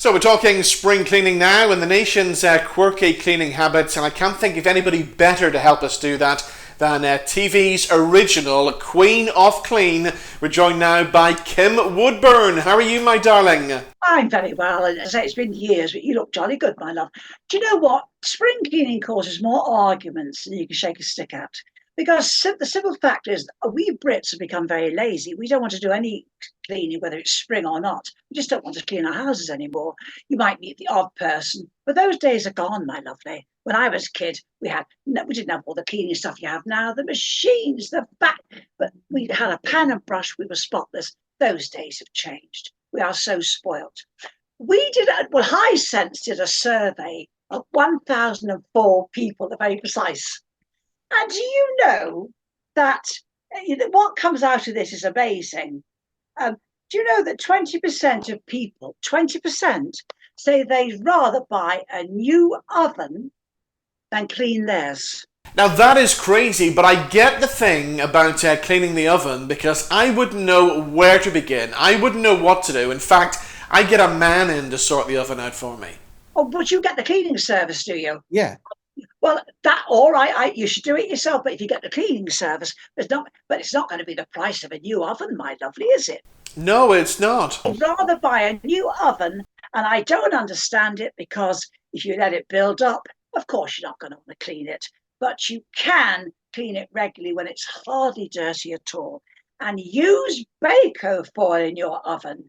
So we're talking spring cleaning now and the nation's quirky cleaning habits, and I can't think of anybody better to help us do that than TV's original Queen of Clean. We're joined now by Kim Woodburn. How are you, my darling? I'm very well. And as I say, it's been years, but you look jolly good, my love. Do you know what? Spring cleaning causes more arguments than you can shake a stick at. Because the simple fact is, we Brits have become very lazy. We don't want to do any cleaning, whether it's spring or not. We just don't want to clean our houses anymore. You might meet the odd person, but those days are gone, my lovely. When I was a kid, we didn't have all the cleaning stuff you have now, the machines, but we had a pan and brush. We were spotless. Those days have changed. We are so spoilt. High Sense did a survey of 1,004 people, to be very precise. And do you know that what comes out of this is amazing? Do you know that 20% of people, 20%, say they'd rather buy a new oven than clean theirs? Now that is crazy, but I get the thing about cleaning the oven because I wouldn't know where to begin. I wouldn't know what to do. In fact, I get a man in to sort the oven out for me. Oh, but you get the cleaning service, do you? Yeah. Well, all right, you should do it yourself. But if you get the cleaning service, it's not going to be the price of a new oven, my lovely, is it? No, it's not. I'd rather buy a new oven, and I don't understand it because if you let it build up, of course you're not going to want to clean it, but you can clean it regularly when it's hardly dirty at all. And use bako foil in your oven.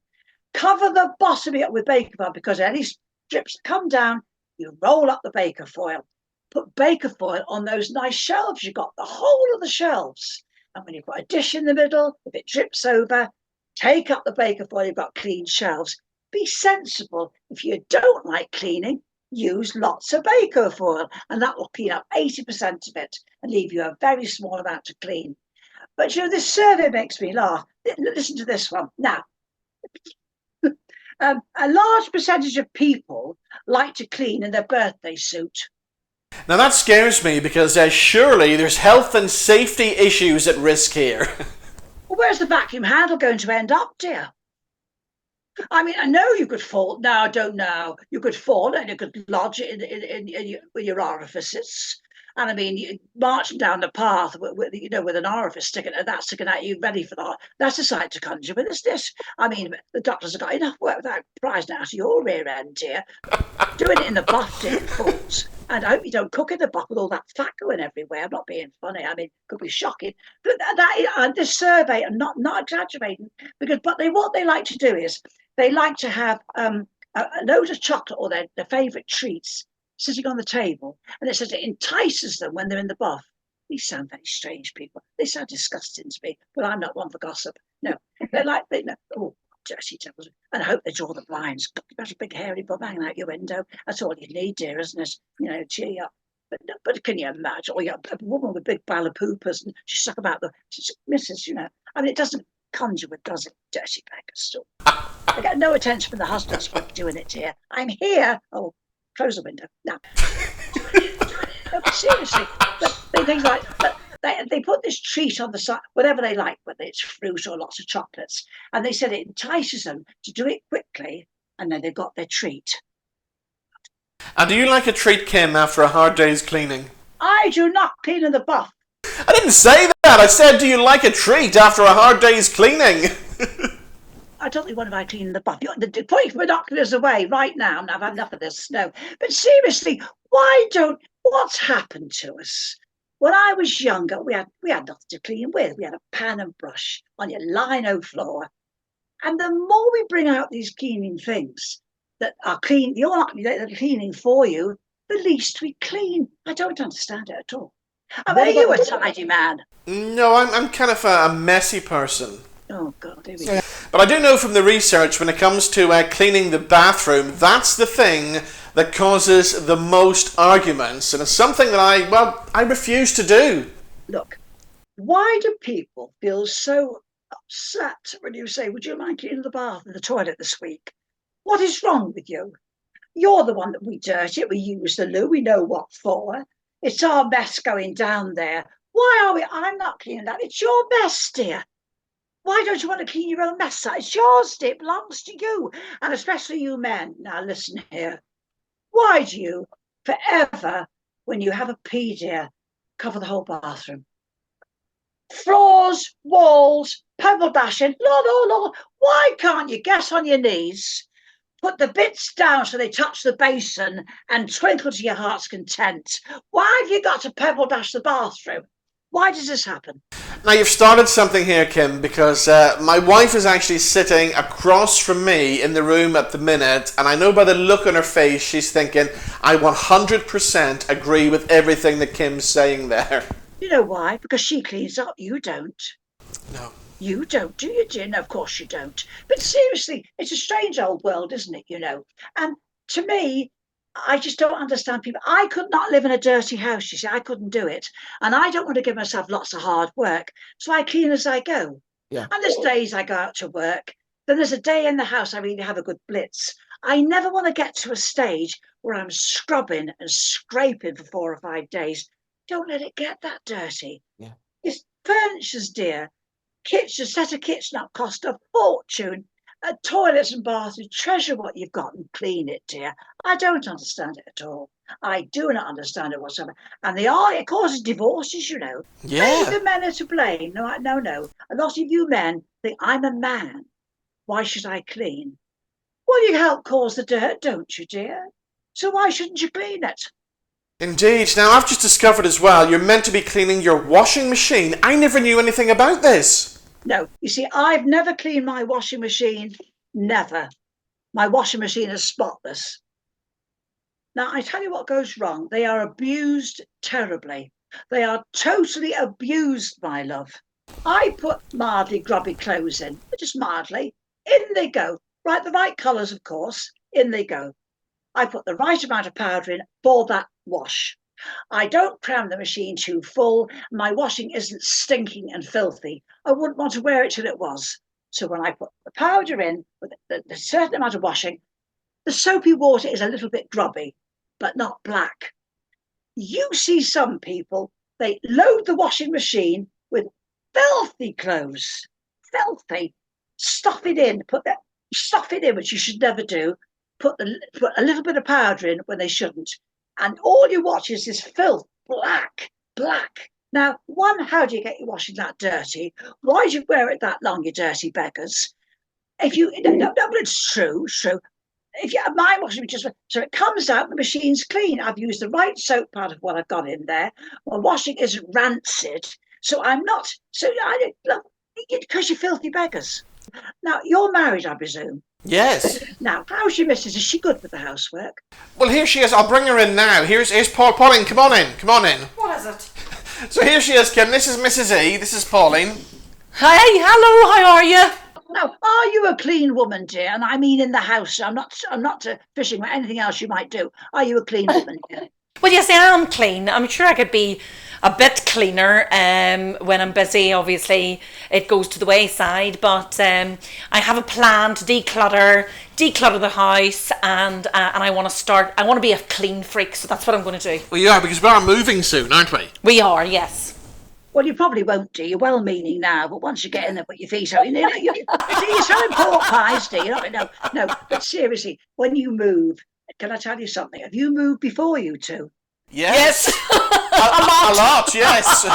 Cover the bottom of it with bako foil because any strips come down, you roll up the bako foil. Put bako foil on those nice shelves you got, the whole of the shelves. And when you've got a dish in the middle, if it drips over, take up the bako foil, you've got clean shelves. Be sensible. If you don't like cleaning, use lots of bako foil, and that will clean up 80% of it and leave you a very small amount to clean. But this survey makes me laugh. Listen to this one. Now, a large percentage of people like to clean in their birthday suit. Now that scares me because surely there's health and safety issues at risk here. Well, where's the vacuum handle going to end up, dear? I mean, I know you could fall. No, I don't know. You could fall and you could lodge it in your orifices. And I mean, you marching down the path with an orifice sticking out, you ready for that. That's a sight to conjure with, isn't it? I mean, the doctors have got enough work without prizing out of your rear end, dear. Doing it in the bath, dear, fools. And I hope you don't cook in the bath with all that fat going everywhere. I'm not being funny. I mean, it could be shocking. But this survey, I'm not exaggerating, because what they like to do is they like to have a load of chocolate or their favourite treats sitting on the table, and it says it entices them when they're in the bath. These sound very strange, people. They sound disgusting to me, but I'm not one for gossip. No, oh, dirty devils. And I hope they draw the blinds. You've got a big hairy bum hanging out your window. That's all you need, dear, isn't it? Cheer you up. But can you imagine? Or a woman with big balapoopas, and she's stuck about she's Mrs. I mean, it doesn't conjure with, does it? Dirty bag of stuff. I get no attention from the husbands for doing it, dear. I'm here. Oh, close the window. No. No, seriously. They put this treat on the side, whatever they like, whether it's fruit or lots of chocolates, and they said it entices them to do it quickly, and then they've got their treat. And do you like a treat, Kim, after a hard day's cleaning? I do not clean in the bath. I didn't say that. I said, do you like a treat after a hard day's cleaning? I don't think one of I clean in the bath. Put your binoculars away right now. I've had enough of this. No. But seriously, what's happened to us? When I was younger, we had nothing to clean with. We had a pan and brush on your lino floor. And the more we bring out these cleaning things that are clean, they're cleaning for you, the least we clean. I don't understand it at all. Are you a tidy man? No, I'm kind of a messy person. Oh, God, here we go. But I do know from the research when it comes to cleaning the bathroom, that's the thing that causes the most arguments. And it's something that I refuse to do. Look, why do people feel so upset when you say, would you mind cleaning the bath and the toilet this week? What is wrong with you? You're the one that we dirty it. We use the loo. We know what for. It's our mess going down there. Why are we? I'm not cleaning that. It's your mess, dear. Why don't you want to clean your own mess out? It's yours, dear. It belongs to you. And especially you men. Now, listen here. Why do you, forever, when you have a pee, dear, cover the whole bathroom? Floors, walls, pebble dashing. Lord, oh Lord, why can't you get on your knees, put the bits down so they touch the basin and twinkle to your heart's content? Why have you got to pebble dash the bathroom? Why does this happen? Now you've started something here, Kim, because my wife is actually sitting across from me in the room at the minute, and I know by the look on her face she's thinking, I 100% agree with everything that Kim's saying there. You know why? Because she cleans up, you don't. No. You don't, do you, dear? No, of course you don't. But seriously, it's a strange old world, isn't it, And to me, I just don't understand people. I could not live in a dirty house, you see. I couldn't do it. And I don't want to give myself lots of hard work. So I clean as I go. Yeah. And there's days I go out to work. Then there's a day in the house I really have a good blitz. I never want to get to a stage where I'm scrubbing and scraping for 4 or 5 days. Don't let it get that dirty. Yeah. It's furniture's dear. Kitchen, set a kitchen up cost a fortune. Toilets and bathrooms, treasure what you've got and clean it, dear. I don't understand it at all. I do not understand it whatsoever. And it causes divorces, Yeah. The men are to blame. No. A lot of you men think I'm a man. Why should I clean? Well, you help cause the dirt, don't you, dear? So why shouldn't you clean it? Indeed. Now I've just discovered as well, you're meant to be cleaning your washing machine. I never knew anything about this. No, you see, I've never cleaned my washing machine. Never. My washing machine is spotless. Now, I tell you what goes wrong. They are abused terribly. They are totally abused, my love. I put mildly grubby clothes in, just mildly. In they go. Right, the right colours, of course. In they go. I put the right amount of powder in for that wash. I don't cram the machine too full. My washing isn't stinking and filthy. I wouldn't want to wear it till it was. So when I put the powder in with the certain amount of washing, the soapy water is a little bit grubby, but not black. You see some people, they load the washing machine with filthy clothes. Filthy. Stuff it in, which you should never do. Put a little bit of powder in when they shouldn't. And all you watch is this filth, black. Now, how do you get your washing that dirty? Why do you wear it that long, you dirty beggars? But it's true. If you have my washing machine, so it comes out, the machine's clean. I've used the right soap part of what I've got in there. My washing isn't rancid, so I'm not. Because you're filthy beggars. Now, you're married, I presume. Yes. Now, how's your missus? Is she good with the housework? Well, here she is. I'll bring her in now. Here's Pauline. Come on in. What is it? So here she is, Kim. This is Mrs. E. This is Pauline. Hi, hello, how are you? Now, are you a clean woman, dear? And I mean in the house. I'm not fishing for anything else you might do. Are you a clean woman, dear? Well, yes, I am clean. I'm sure I could be a bit cleaner when I'm busy. Obviously, it goes to the wayside, but I have a plan to declutter the house, and I want to be a clean freak, so that's what I'm going to do. Well, you are, because we are moving soon, aren't we? We are, yes. Well, you probably won't do. You're well-meaning now, but once you get in there, put your feet out. You're selling pork pies, do you? No. But seriously, when you move, can I tell you something? Have you moved before, you two? Yes. a lot, yes.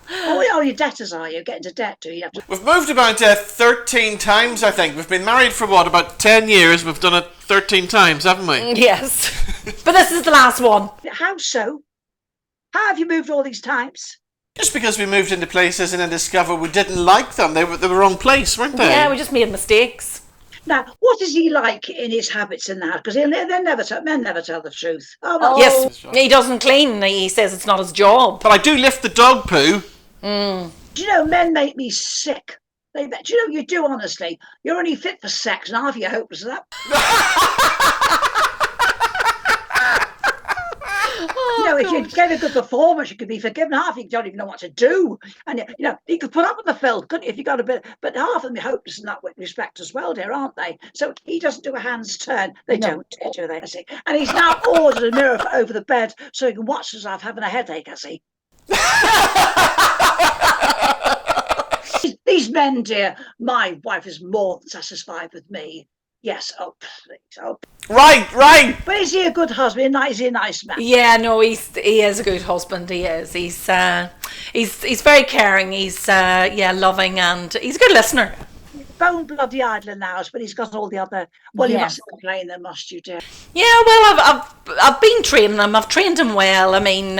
Oh, you're debtors, are you? Getting to debt, do you? We've moved about 13 times, I think. We've been married for, about 10 years. We've done it 13 times, haven't we? Yes. But this is the last one. How so? How have you moved all these times? Just because we moved into places and then discovered we didn't like them. They were the wrong place, weren't they? Yeah, we just made mistakes. Now, what is he like in his habits in the house? Because men never tell the truth. Oh. Yes, he doesn't clean. He says it's not his job. But I do lift the dog poo. Mm. Do you know, men make me sick. Do you know, you do, honestly. You're only fit for sex and half of you hopeless of that. If you gave a good performance, you could be forgiven. Half of you don't even know what to do. And, you could put up with the filth, couldn't you, if you got a bit. But half of them are hopeless in that respect as well, dear, aren't they? So he doesn't do a hand's turn. They don't, do they? I see. And he's now ordered a mirror over the bed so he can watch himself having a headache, I see. He's These men, dear, my wife is more than satisfied with me. Yes, oh please, oh. Right. But is he a good husband? Is he a nice man? Yeah, no, he is a good husband. He is. He's very caring. He's loving, and he's a good listener. Bone bloody idler now, but he's got all the other. Well, you Yes. mustn't complain, then, must you, dear? Yeah, well, I've been training him. I've trained him well. I mean,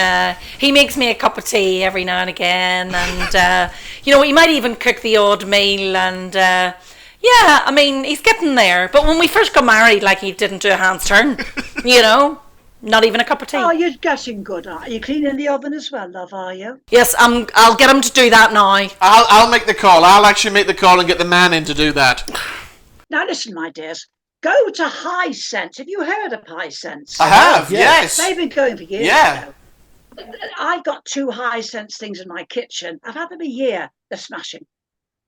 he makes me a cup of tea every now and again, and he might even cook the odd meal. And yeah, I mean, he's getting there. But when we first got married, like, he didn't do a hand's turn. Not even a cup of tea. Oh, you're getting good, are you? Cleaning the oven as well, love, are you? Yes, I'll get him to do that now. I'll make the call. I'll actually make the call and get the man in to do that. Now, listen, my dears. Go to High Sense. Have you heard of High Sense? I have, yes. They've been going for years. Yeah. Now. I've got 2 High Sense things in my kitchen. I've had them a year. They're smashing.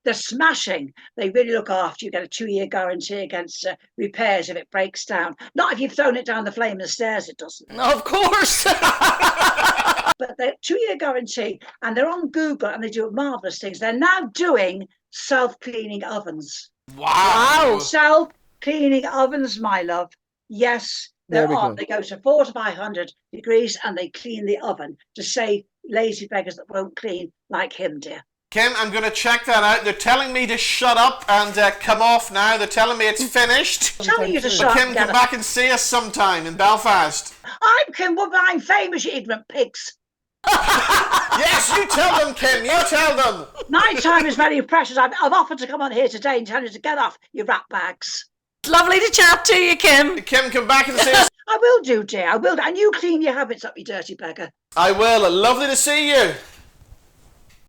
They're smashing. They really look after you. You get a 2-year guarantee against repairs if it breaks down. Not if you've thrown it down the flaming stairs, it doesn't. Of course. But they're 2-year guarantee, and they're on Google, and they do marvellous things. They're now doing self-cleaning ovens. Wow. Self-cleaning ovens, my love. Yes, There they're we on. go. They go to 400 to 500 degrees, and they clean the oven to save lazy beggars that won't clean like him, dear. Kim, I'm going to check that out. They're telling me to shut up and come off now. They're telling me it's finished. Telling you to But shut Kim, up, come Gavin. back and see us sometime in Belfast. I'm Kim Woodburn. I'm famous, you ignorant pigs. Yes, you tell them, Kim. You tell them. My time is very precious. I've offered to come on here today and tell you to get off, you rat bags. It's lovely to chat to you, Kim. Kim, come back and see us. I will do, dear. I will. And you clean your habits up, you dirty beggar. I will. Lovely to see you.